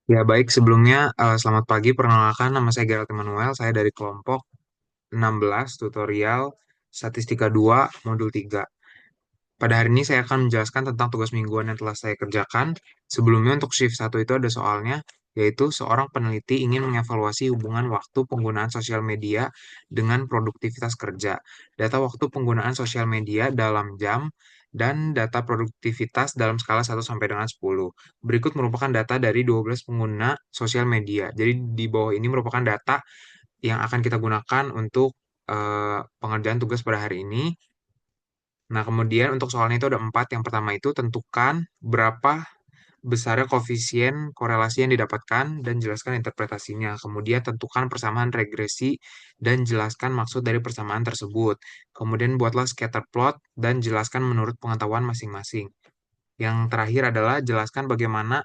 Ya, baik. Sebelumnya, selamat pagi. Perkenalkan, nama saya Gerald Emmanuel. Saya dari kelompok 16 tutorial Statistika 2 Modul 3. Pada hari ini saya akan menjelaskan tentang tugas mingguan yang telah saya kerjakan. Sebelumnya untuk shift satu itu ada soalnya, yaitu seorang peneliti ingin mengevaluasi hubungan waktu penggunaan sosial media dengan produktivitas kerja. Data waktu penggunaan sosial media dalam jam dan data produktivitas dalam skala 1 sampai dengan 10. Berikut merupakan data dari 12 pengguna sosial media. Jadi di bawah ini merupakan data yang akan kita gunakan untuk pengerjaan tugas pada hari ini. Nah, kemudian untuk soalnya itu ada empat. Yang pertama itu tentukan berapa besarnya koefisien korelasi yang didapatkan dan jelaskan interpretasinya. Kemudian tentukan persamaan regresi dan jelaskan maksud dari persamaan tersebut. Kemudian buatlah scatter plot dan jelaskan menurut pengetahuan masing-masing. Yang terakhir adalah jelaskan bagaimana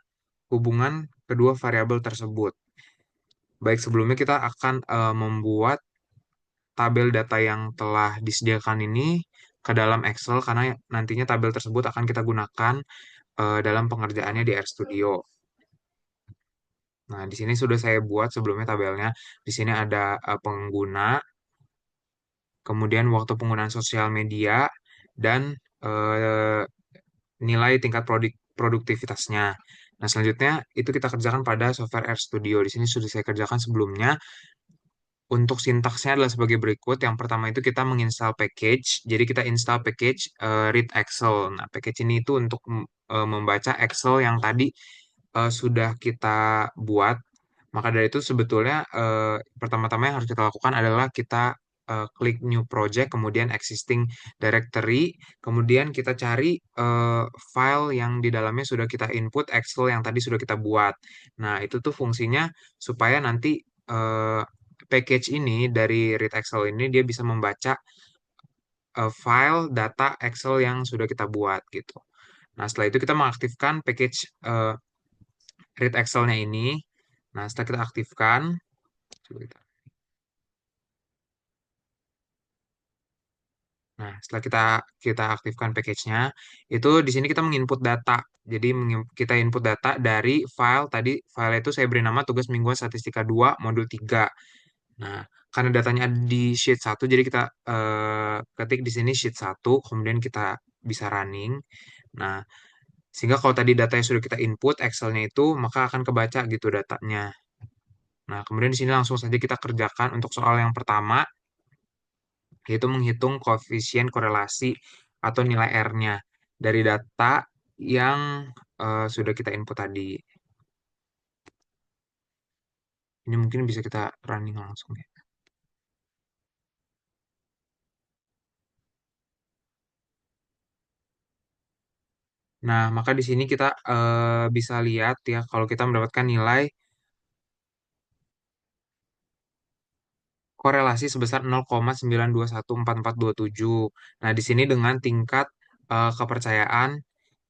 hubungan kedua variabel tersebut. Baik, sebelumnya kita akan membuat tabel data yang telah disediakan ini ke dalam Excel karena nantinya tabel tersebut akan kita gunakan dalam pengerjaannya di RStudio. Nah, di sini sudah saya buat sebelumnya tabelnya. Di sini ada pengguna, kemudian waktu penggunaan sosial media, dan eh, nilai tingkat produktivitasnya. Nah, selanjutnya itu kita kerjakan pada software RStudio. Di sini sudah saya kerjakan sebelumnya. Untuk sintaksnya adalah sebagai berikut. Yang pertama itu kita menginstal package. Jadi kita install package read Excel. Nah, package ini itu untuk membaca Excel yang tadi sudah kita buat. Maka dari itu sebetulnya pertama-tama yang harus kita lakukan adalah kita klik new project, kemudian existing directory, kemudian kita cari file yang di dalamnya sudah kita input Excel yang tadi sudah kita buat. Nah, itu tuh fungsinya supaya nanti package ini dari read Excel ini dia bisa membaca file data Excel yang sudah kita buat gitu. Nah, setelah itu kita mengaktifkan package read Excel-nya ini. Nah, setelah kita aktifkan, coba nah, setelah kita aktifkan package-nya, itu di sini kita menginput data. Jadi kita input data dari file tadi, file itu saya beri nama tugas mingguan statistika 2 modul 3. Nah, karena datanya ada di sheet satu, jadi kita ketik di sini sheet satu, kemudian kita bisa running. Nah, sehingga kalau tadi datanya sudah kita input, Excel-nya itu, maka akan kebaca gitu datanya. Nah, kemudian di sini langsung saja kita kerjakan untuk soal yang pertama, yaitu menghitung koefisien korelasi atau nilai R-nya dari data yang sudah kita input tadi. Ini mungkin bisa kita running langsung ya. Nah, maka di sini kita bisa lihat ya kalau kita mendapatkan nilai korelasi sebesar 0,9214427. Nah, di sini dengan tingkat kepercayaan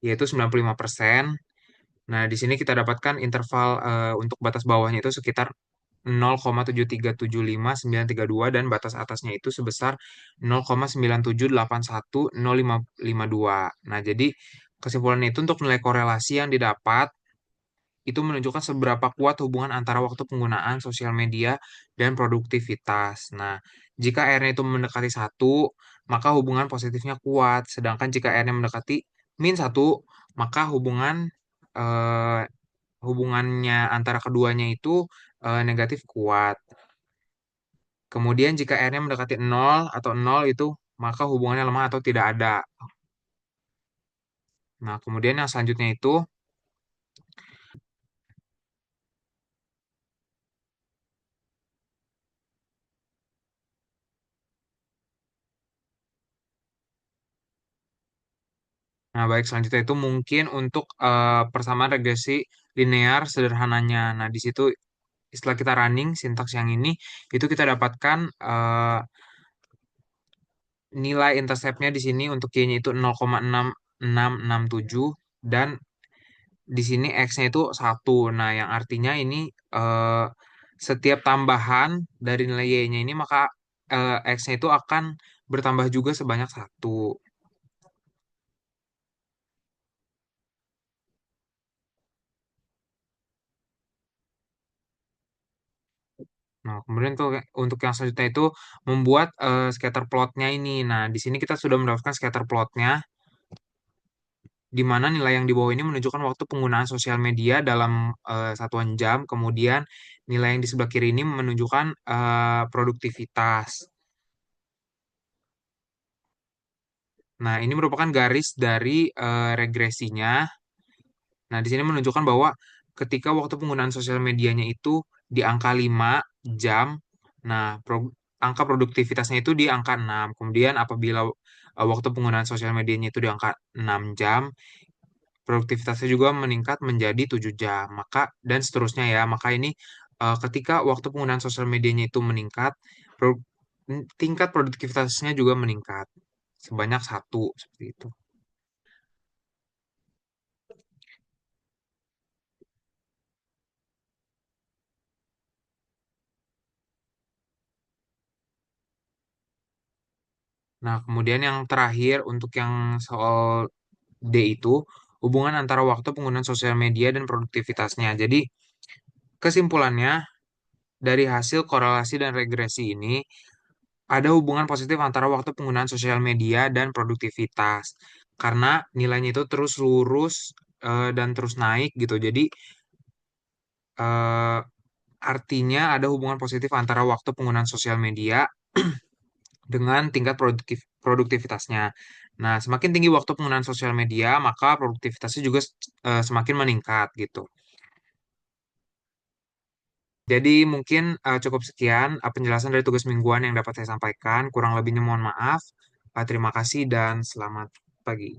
yaitu 95%. Nah, di sini kita dapatkan interval untuk batas bawahnya itu sekitar 0,7375932 dan batas atasnya itu sebesar 0,978105552. Nah, jadi kesimpulannya itu untuk nilai korelasi yang didapat itu menunjukkan seberapa kuat hubungan antara waktu penggunaan sosial media dan produktivitas. Nah, jika R-nya itu mendekati satu, maka hubungan positifnya kuat. Sedangkan jika R-nya mendekati -1, maka eh, hubungannya antara keduanya itu negatif kuat. Kemudian jika R-nya mendekati nol atau nol itu, maka hubungannya lemah atau tidak ada. Nah, kemudian yang selanjutnya itu, nah baik selanjutnya itu mungkin untuk persamaan regresi linear sederhananya. Nah, di situ setelah kita running sintaks yang ini, itu kita dapatkan nilai interceptnya di sini untuk Y-nya itu 0,6667 dan di sini X-nya itu satu. Nah, yang artinya ini eh, setiap tambahan dari nilai Y-nya ini maka X-nya itu akan bertambah juga sebanyak satu. Nah, kemudian tuh untuk yang selanjutnya itu membuat scatter plotnya ini. Nah, di sini kita sudah mendapatkan scatter plotnya, di mana nilai yang di bawah ini menunjukkan waktu penggunaan sosial media dalam satuan jam. Kemudian nilai yang di sebelah kiri ini menunjukkan produktivitas. Nah, ini merupakan garis dari regresinya. Nah, di sini menunjukkan bahwa ketika waktu penggunaan sosial medianya itu di angka 5 jam, nah angka produktivitasnya itu di angka 6. Kemudian apabila waktu penggunaan sosial medianya itu di angka 6 jam, produktivitasnya juga meningkat menjadi 7 jam. Maka dan seterusnya ya. Maka ini ketika waktu penggunaan sosial medianya itu meningkat, pro- tingkat produktivitasnya juga meningkat sebanyak satu seperti itu. Nah, kemudian yang terakhir untuk yang soal D itu hubungan antara waktu penggunaan sosial media dan produktivitasnya. Jadi, kesimpulannya dari hasil korelasi dan regresi ini ada hubungan positif antara waktu penggunaan sosial media dan produktivitas. Karena nilainya itu terus lurus dan terus naik gitu. Jadi, eh, artinya ada hubungan positif antara waktu penggunaan sosial media dengan tingkat produktivitasnya. Nah, semakin tinggi waktu penggunaan sosial media, maka produktivitasnya juga semakin meningkat gitu. Jadi mungkin cukup sekian penjelasan dari tugas mingguan yang dapat saya sampaikan. Kurang lebihnya mohon maaf. Terima kasih dan selamat pagi.